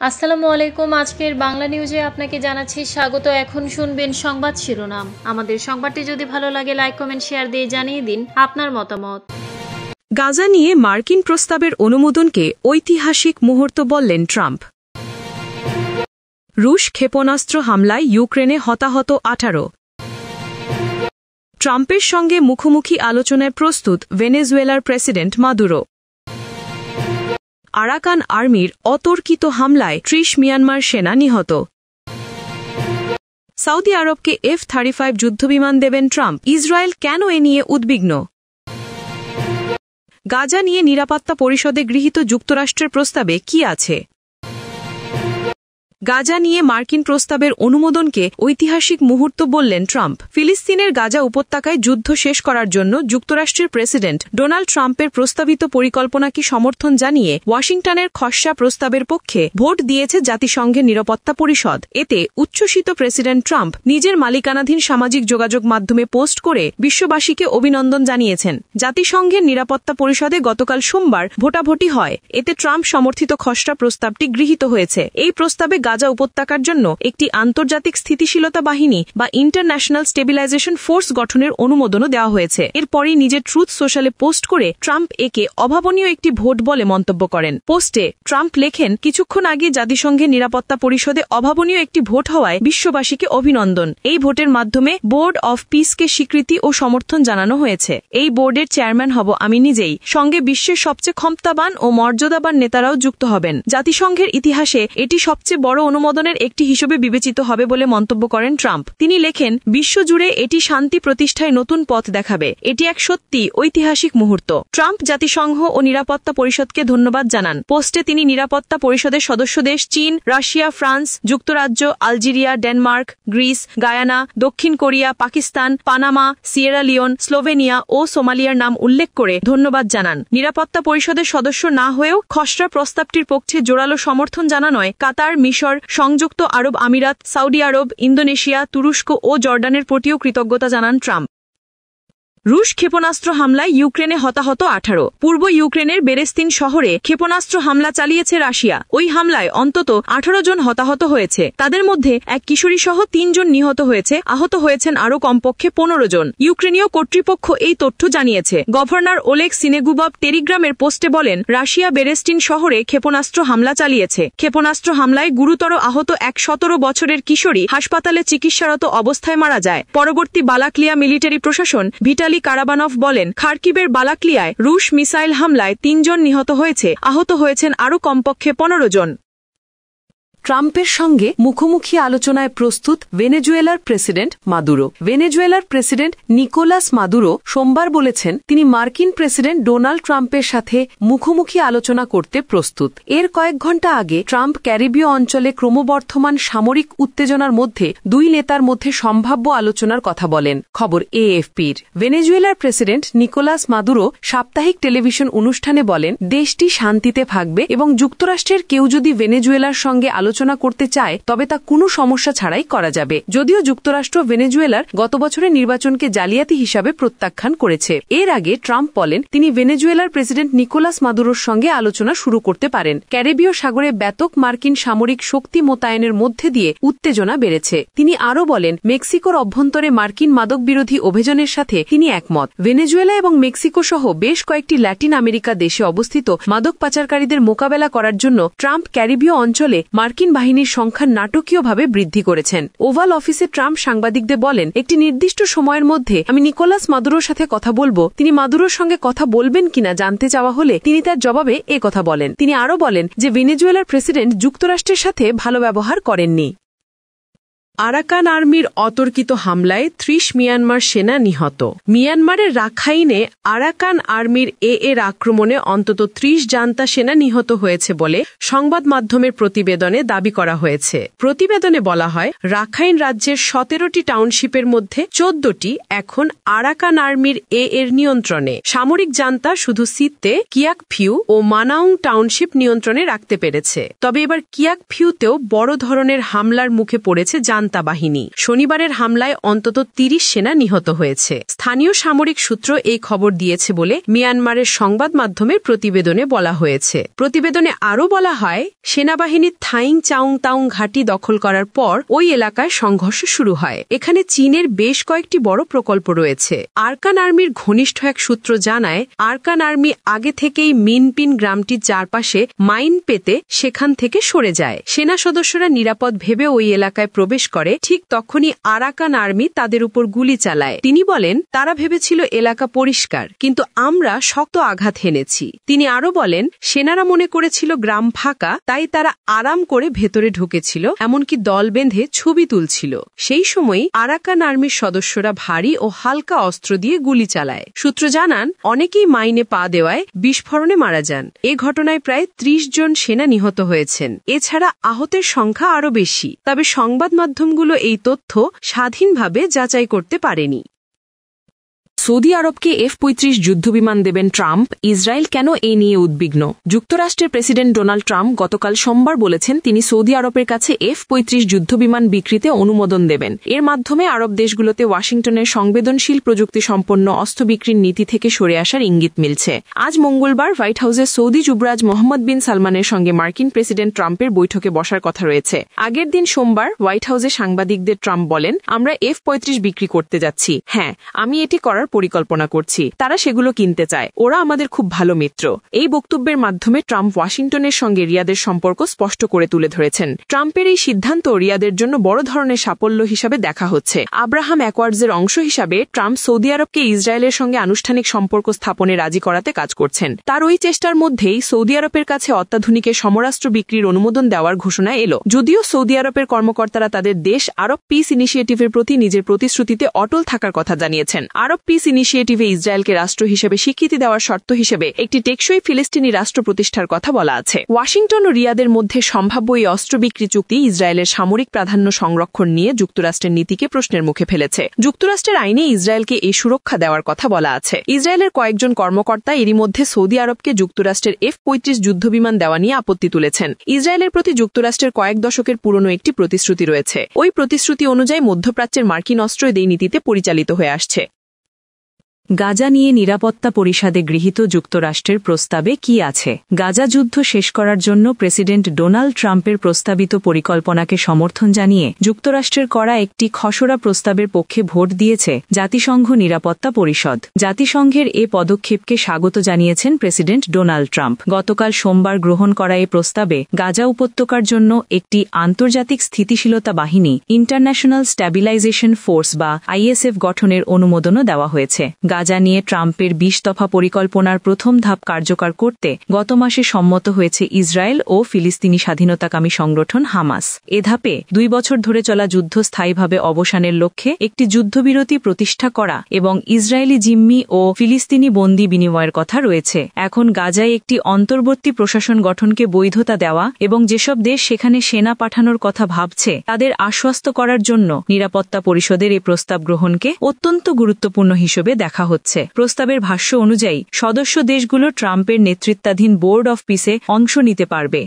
আসসালামু আলাইকুম। আজকের বাংলা নিউজে আপনাকে জানাচ্ছি স্বাগত। এখন শুনবেন সংবাদ শিরোনাম। আমাদের সংবাদটি যদি ভালো লাগে লাইক কমেন্ট শেয়ার দিয়ে জানিয়ে দিন আপনার মতামত। গাজা নিয়ে মার্কিন প্রস্তাবের অনুমোদনকে ঐতিহাসিক মুহূর্ত বললেন ট্রাম্প। রুশ ক্ষেপণাস্ত্র হামলায় ইউক্রেনে হতাহত 18। ট্রাম্পের সঙ্গে মুখোমুখি আলোচনায় প্রস্তুত ভেনেজুয়েলার প্রেসিডেন্ট মাদুরো। আরাকান আর্মির অতর্কিত হামলায় 30 মিয়ানমার সেনা নিহত। সৌদি আরবকে F-35 যুদ্ধবিমান দেবেন ট্রাম্প। ইসরায়েল কেন এ নিয়ে উদ্বিগ্ন? গাজা নিয়ে নিরাপত্তা পরিষদে গৃহীত যুক্তরাষ্ট্রের প্রস্তাবে কি আছে? গাজা নিয়ে মার্কিন প্রস্তাবের অনুমোদনকে ঐতিহাসিক মুহূর্ত বললেন ট্রাম্প। ফিলিস্তিনের গাজা উপত্যকায় যুদ্ধ শেষ করার জন্য যুক্তরাষ্ট্রের প্রেসিডেন্ট ডোনাল্ড ট্রাম্পের প্রস্তাবিত পরিকল্পনাকে সমর্থন জানিয়ে ওয়াশিংটনের খসড়া প্রস্তাবের পক্ষে ভোট দিয়েছে জাতিসংঘের নিরাপত্তা পরিষদ। এতে উচ্ছ্বসিত প্রেসিডেন্ট ট্রাম্প নিজের মালিকানাধীন সামাজিক যোগাযোগ মাধ্যমে পোস্ট করে বিশ্ববাসীকে অভিনন্দন জানিয়েছেন। জাতিসংঘের নিরাপত্তা পরিষদে গতকাল সোমবার ভোটাভুটি হয়। এতে ট্রাম্প সমর্থিত খসড়া প্রস্তাবটি গৃহীত হয়েছে। এই প্রস্তাবে গাজা উপত্যকার জন্য একটি আন্তর্জাতিক স্থিতিশীলতা বাহিনী বা ইন্টারন্যাশনাল স্টেবিলাইজেশন ফোর্স গঠনের অনুমোদনও দেওয়া হয়েছে। এরপরই নিজের ট্রুথ সোশ্যালে পোস্ট করে ট্রাম্প একে অভাবনীয় একটি ভোট বলে মন্তব্য করেন। পোস্টে ট্রাম্প লেখেন, কিছুক্ষণ আগে জাতিসংঘের নিরাপত্তা পরিষদে অভাবনীয় একটি ভোট হওয়ায় বিশ্ববাসীকে অভিনন্দন। এই ভোটের মাধ্যমে বোর্ড অফ পিসকে স্বীকৃতি ও সমর্থন জানানো হয়েছে। এই বোর্ডের চেয়ারম্যান হব আমি নিজেই, সঙ্গে বিশ্বের সবচেয়ে ক্ষমতাবান ও মর্যাদাবান নেতারাও যুক্ত হবেন। জাতিসংঘের ইতিহাসে এটি সবচেয়ে বড় অনুমোদনের একটি হিসেবে বিবেচিত হবে বলে মন্তব্য করেন ট্রাম্প। তিনি লেখেন, বিশ্বজুড়ে এটি শান্তি প্রতিষ্ঠায় নতুন পথ দেখাবে। এটি এক সত্যি ঐতিহাসিক মুহূর্ত। ট্রাম্প জাতিসংঘ ও নিরাপত্তা পরিষদকে ধন্যবাদ জানান। পোস্টে তিনি নিরাপত্তা পরিষদের সদস্য দেশ চীন, রাশিয়া, ফ্রান্স, যুক্তরাজ্য, আলজেরিয়া, ডেনমার্ক, গ্রিস, গায়ানা, দক্ষিণ Korea, Pakistan, Panama, Sierra Leone, Slovenia ও সোমালিয়ার নাম উল্লেখ করে ধন্যবাদ জানান। নিরাপত্তা পরিষদের সদস্য না হয়েও খসড়া প্রস্তাবটির পক্ষে জোরালো সমর্থন জানানোয় কাতার, মিশর, সংযুক্ত আরব আমিরাত, সৌদি আরব, ইন্দোনেশিয়া, তুরস্ক ও জর্ডানের প্রতিও কৃতজ্ঞতা জানান ট্রাম্প। রুশ ক্ষেপণাস্ত্র হামলায় ইউক্রেনে হতাহত 18। পূর্ব ইউক্রেনের বেরেস্তিন শহরে ক্ষেপণাস্ত্র হামলা চালিয়েছে রাশিয়া। ওই হামলায় অন্তত 18 জন হতাহত হয়েছে। তাদের মধ্যে এক কিশোরী সহ 3 জন নিহত হয়েছে। আহত হয়েছেন আরও কমপক্ষে 15 জন। ইউক্রেনীয় কর্তৃপক্ষ এই তথ্য জানিয়েছে। গভর্নর ওলেগ সিনেগুবভ টেলিগ্রামের পোস্টে বলেন, রাশিয়া বেরেস্টিন শহরে ক্ষেপণাস্ত্র হামলা চালিয়েছে। ক্ষেপণাস্ত্র হামলায় গুরুতর আহত এক 17 বছরের কিশোরী হাসপাতালে চিকিৎসারত অবস্থায় মারা যায়। পরবর্তী বালাক্লিয়া মিলিটারি প্রশাসন ভিটালি কারাবানভ বলেন, খার্কিবের বালাক্লিয়ায় রুশ মিসাইল হামলায় 3 জন নিহত হয়েছে। আহত হয়েছেন আরও কমপক্ষে 15 জন। ট্রাম্পের সঙ্গে মুখোমুখি আলোচনায় প্রস্তুত ভেনেজুয়েলার প্রেসিডেন্ট মাদুরো। ভেনেজুয়েলার প্রেসিডেন্ট নিকোলাস মাদুরো সোমবার বলেছেন, তিনি মার্কিন প্রেসিডেন্ট ডোনাল্ড ট্রাম্পের সাথে মুখোমুখি আলোচনা করতে প্রস্তুত। এর কয়েক ঘণ্টা আগে ট্রাম্প ক্যারিবীয় অঞ্চলে ক্রমবর্ধমান সামরিক উত্তেজনার মধ্যে দুই নেতার মধ্যে সম্ভাব্য আলোচনার কথা বলেন। খবর AFP'র। ভেনেজুয়েলার প্রেসিডেন্ট নিকোলাস মাদুরো সাপ্তাহিক টেলিভিশন অনুষ্ঠানে বলেন, দেশটি শান্তিতে থাকবে এবং যুক্তরাষ্ট্রের কেউ যদি ভেনেজুয়েলার সঙ্গে আলোচনা করতে চায় তবে তা কোনো সমস্যা ছাড়াই করা যাবে। যদিও যুক্তরাষ্ট্র ভেনেজুয়েলার গত বছরের নির্বাচনকে জালিয়াতি হিসাবে প্রত্যাখ্যান করেছে। এর আগে ট্রাম্প বলেন, তিনি ভেনেজুয়েলার প্রেসিডেন্ট নিকোলাস মাদুরোর সঙ্গে আলোচনা শুরু করতে পারেন। ক্যারিবীয় সাগরে ব্যাপক মার্কিন সামরিক শক্তি মোতায়েনের মধ্যে দিয়ে উত্তেজনা বেড়েছে। তিনি আরও বলেন, মেক্সিকোর অভ্যন্তরে মার্কিন মাদক বিরোধী অভিযানের সাথে তিনি একমত। ভেনেজুয়েলা এবং মেক্সিকো সহ বেশ কয়েকটি ল্যাটিন আমেরিকা দেশে অবস্থিত মাদক পাচারকারীদের মোকাবেলা করার জন্য ট্রাম্প ক্যারিবীয় অঞ্চলে মার্কিন বাহিনীর সংখ্যা নাটকীয়ভাবে বৃদ্ধি করেছেন। ওভাল অফিসে ট্রাম্প সাংবাদিকদের বলেন, একটি নির্দিষ্ট সময়ের মধ্যে আমি নিকোলাস মাদুরোর সাথে কথা বলবো। তিনি মাদুরোর সঙ্গে কথা বলবেন কিনা জানতে চাওয়া হলে তিনি তার জবাবে এ কথা বলেন। তিনি আরও বলেন যে ভেনেজুয়েলার প্রেসিডেন্ট যুক্তরাষ্ট্রের সাথে ভালো ব্যবহার করেননি। আরাকান আর্মির অতর্কিত হামলায় 30 মিয়ানমার সেনা নিহত। মিয়ানমারের রাখাইনে আরাকান আর্মির এর আক্রমণে অন্তত 30 জান্তা সেনা নিহত হয়েছে বলে সংবাদ মাধ্যমের প্রতিবেদনে দাবি করা হয়েছে। প্রতিবেদনে বলা হয়, রাখাইন রাজ্যের 17টি টাউনশিপের মধ্যে 14টি এখন আরাকান আর্মির এর নিয়ন্ত্রণে। সামরিক জান্তা শুধু সিতে, কিয়াকফিউ ও মানাউং টাউনশিপ নিয়ন্ত্রণে রাখতে পেরেছে। তবে এবার কিয়াকফিউতেও বড় ধরনের হামলার মুখে পড়েছে জান্তা আটালান্তা বাহিনী। শনিবারের হামলায় অন্তত ৩০ সেনা নিহত হয়েছে। স্থানীয় সামরিক সূত্র এই খবর দিয়েছে বলে মিয়ানমারের সংবাদ মাধ্যমের প্রতিবেদনে বলা হয়েছে। প্রতিবেদনে আরও বলা হয়, সেনাবাহিনীর থাইং চাউং তাউং ঘাঁটি দখল করার পর ওই এলাকায় সংঘর্ষ শুরু হয়। এখানে চীনের বেশ কয়েকটি বড় প্রকল্প রয়েছে। আরকান আর্মির ঘনিষ্ঠ এক সূত্র জানায়, আরকান আর্মি আগে থেকেই মিনপিন গ্রামটির চারপাশে মাইন পেতে সেখান থেকে সরে যায়। সেনা সদস্যরা নিরাপদ ভেবে ওই এলাকায় প্রবেশ করে। ঠিক তখনই আরাকান আর্মি তাদের উপর গুলি চালায়। তিনি বলেন, তারা ভেবেছিল এলাকা পরিষ্কার, কিন্তু আমরা শক্ত আঘাত হেনেছি। তিনি আরও বলেন, সেনারা মনে করেছিল গ্রাম ফাঁকা, তাই তারা আরাম করে ভেতরে ঢুকেছিল, এমনকি দল বেঁধে ছবি তুলছিল। সেই সময়ই আরাকান আর্মির সদস্যরা ভারী ও হালকা অস্ত্র দিয়ে গুলি চালায়। সূত্র জানান, অনেকেই মাইনে পা দেওয়ায় বিস্ফোরণে মারা যান। এ ঘটনায় প্রায় ৩০ জন সেনা নিহত হয়েছেন। এছাড়া আহতের সংখ্যা আরও বেশি। তবে সংবাদ মাধ্যমগুলো এই তথ্য স্বাধীনভাবে যাচাই করতে পারেনি। সৌদি আরবকে F-35 যুদ্ধবিমান দেবেন ট্রাম্প, ইসরায়েল কেন এই নিয়ে উদ্বিগ্ন? যুক্তরাষ্ট্রের প্রেসিডেন্ট ডোনাল্ড ট্রাম্প গতকাল সোমবার বলেছেন, তিনি সৌদি আরবের কাছে F-35 যুদ্ধবিমান বিক্রিতে অনুমোদন দেবেন। এর মাধ্যমে আরব দেশগুলোতে ওয়াশিংটনের সংবেদনশীল প্রযুক্তি সম্পন্ন অস্ত্র বিক্রির নীতি থেকে সরে আসার ইঙ্গিত মিলছে। আজ মঙ্গলবার হোয়াইট হাউসে সৌদি যুবরাজ মোহাম্মদ বিন সালমানের সঙ্গে মার্কিন প্রেসিডেন্ট ট্রাম্পের বৈঠকে বসার কথা রয়েছে। আগের দিন সোমবার হোয়াইট হাউসে সাংবাদিকদের ট্রাম্প বলেন, আমরা F-35 বিক্রি করতে যাচ্ছি। হ্যাঁ, আমি এটি করার পরিকল্পনা করছি। তারা সেগুলো কিনতে চায়। ওরা আমাদের খুব ভালো মিত্র। এই বক্তব্যের মাধ্যমে ট্রাম্প ওয়াশিংটনের সঙ্গে রিয়াদের সম্পর্ক স্পষ্ট করে তুলে ধরেছেন। ট্রাম্পের এই সিদ্ধান্ত রিয়াদের জন্য বড় ধরনের সাফল্য হিসাবে দেখা হচ্ছে। আব্রাহাম অ্যাকোয়ার্ডসের অংশ হিসাবে ট্রাম্প সৌদি আরবকে ইসরায়েলের সঙ্গে আনুষ্ঠানিক সম্পর্ক স্থাপনে রাজি করাতে কাজ করছেন। তার ওই চেষ্টার মধ্যেই সৌদি আরবের কাছে অত্যাধুনিক সমরাস্ত্র বিক্রির অনুমোদন দেওয়ার ঘোষণা এলো। যদিও সৌদি আরবের কর্মকর্তারা তাদের দেশ আরব পিস ইনিশিয়েটিভের প্রতি নিজের প্রতিশ্রুতিতে অটল থাকার কথা জানিয়েছেন। আরব পিস ইনিশিয়েটিভে ইসরায়েলকে রাষ্ট্র হিসেবে স্বীকৃতি দেওয়ার শর্ত হিসেবে একটি টেকসই ফিলিস্তিনি রাষ্ট্র প্রতিষ্ঠার কথা বলা আছে। ওয়াশিংটন ও রিয়াদের মধ্যে সম্ভাব্য এই অস্ত্র বিক্রি চুক্তি ইসরায়েলের সামরিক প্রাধান্য সংরক্ষণ নিয়ে যুক্তরাষ্ট্রের নীতিকে প্রশ্নের মুখে ফেলেছে। যুক্তরাষ্ট্রের আইনে ইসরায়েলকে এই সুরক্ষা দেওয়ার কথা বলা আছে। ইসরায়েলের কয়েকজন কর্মকর্তা এরই মধ্যে সৌদি আরবকে যুক্তরাষ্ট্রের F-35 যুদ্ধবিমান দেওয়া নিয়ে আপত্তি তুলেছেন। ইসরায়েলের প্রতি যুক্তরাষ্ট্রের কয়েক দশকের পুরনো একটি প্রতিশ্রুতি রয়েছে। ওই প্রতিশ্রুতি অনুযায়ী মধ্যপ্রাচ্যের মার্কিন অস্ত্র এই নীতিতে পরিচালিত হয়ে আসছে। গাজা নিয়ে নিরাপত্তা পরিষদে গৃহীত যুক্তরাষ্ট্রের প্রস্তাবে কি আছে? গাজা যুদ্ধ শেষ করার জন্য প্রেসিডেন্ট ডোনাল্ড ট্রাম্পের প্রস্তাবিত পরিকল্পনাকে সমর্থন জানিয়ে যুক্তরাষ্ট্রের করা একটি খসড়া প্রস্তাবের পক্ষে ভোট দিয়েছে জাতিসংঘ নিরাপত্তা পরিষদ। জাতিসংঘের এ পদক্ষেপকে স্বাগত জানিয়েছেন প্রেসিডেন্ট ডোনাল্ড ট্রাম্প। গতকাল সোমবার গ্রহণ করা এ প্রস্তাবে গাজা উপত্যকার জন্য একটি আন্তর্জাতিক স্থিতিশীলতা বাহিনী ইন্টারন্যাশনাল স্ট্যাবিলাইজেশন ফোর্স বা ISF গঠনের অনুমোদনও দেওয়া হয়েছে। গাজা নিয়ে ট্রাম্পের ২০ দফা পরিকল্পনার প্রথম ধাপ কার্যকর করতে গত মাসে সম্মত হয়েছে ইসরায়েল ও ফিলিস্তিনি স্বাধীনতাকামী সংগঠন হামাস। এ ধাপে ২ বছর ধরে চলা যুদ্ধ স্থায়ীভাবে অবসানের লক্ষ্যে একটি যুদ্ধবিরতি প্রতিষ্ঠা করা এবং ইসরায়েলি জিম্মি ও ফিলিস্তিনি বন্দী বিনিময়ের কথা রয়েছে। এখন গাজায় একটি অন্তর্বর্তী প্রশাসন গঠনকে বৈধতা দেওয়া এবং যেসব দেশ সেখানে সেনা পাঠানোর কথা ভাবছে তাদের আশ্বস্ত করার জন্য নিরাপত্তা পরিষদের এই প্রস্তাব গ্রহণকে অত্যন্ত গুরুত্বপূর্ণ হিসেবে দেখা হচ্ছে। প্রস্তাবের ভাষ্য অনুযায়ী সদস্য দেশগুলো ট্রাম্পের নেতৃত্বাধীন বোর্ড অফ পিসে অংশ নিতে পারবে।